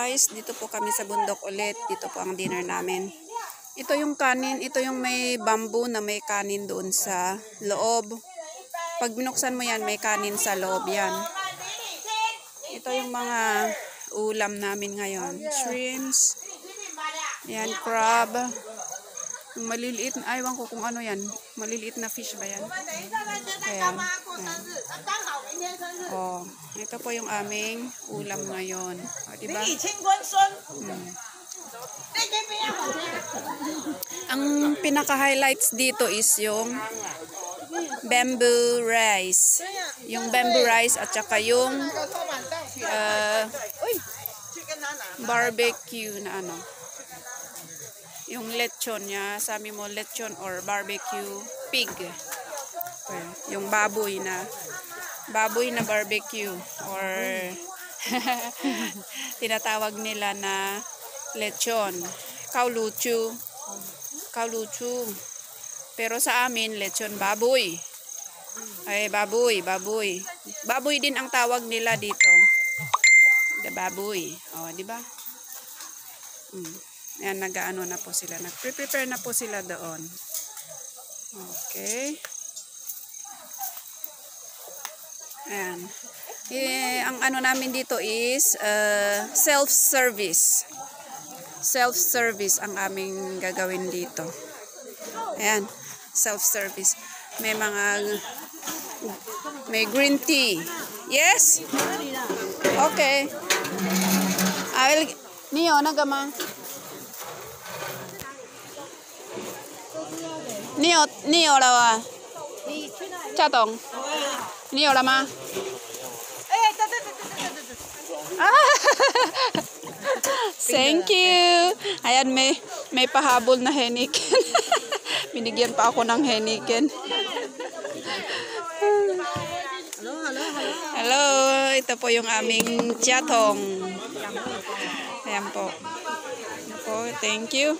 guys, dito po kami sa bundok ulit. Dito po ang dinner namin. Ito yung kanin, ito yung may bamboo na may kanin doon sa loob. Pag binuksan mo yan, may kanin sa loob yan. Ito yung mga ulam namin ngayon. Shrimps. Yan, crab. Yung maliliit, aywan ko kung ano yan. Maliliit na fish ba yan? Ayan. Oh, ito po yung aming ulam ngayon. O, diba? Ang pinaka-highlights dito is yung bamboo rice. Yung bamboo rice at saka yung barbecue na ano. Yung lechon niya, sabi mo lechon or barbecue pig. Yung baboy na barbecue or tinatawag nila na lechon. Kauluchu. Pero sa amin, lechon baboy. Ay, baboy. Baboy din ang tawag nila dito. The baboy. O, di ba? Ayan, nag-ano na po sila. Nag-prepare na po sila doon. Okay. Ayan. Ang ano namin dito is self-service. Self-service ang aming gagawin dito. Ayan. Self-service. May green tea. Yes? Okay. Niyo, nagama. Niyo了啊？家栋，你有了吗？Thank you. Ayan, may pahabol na Heineken. Binigyan pa ako ng Heineken. Hello, ito po yung aming jatong. Ayan po. Thank you.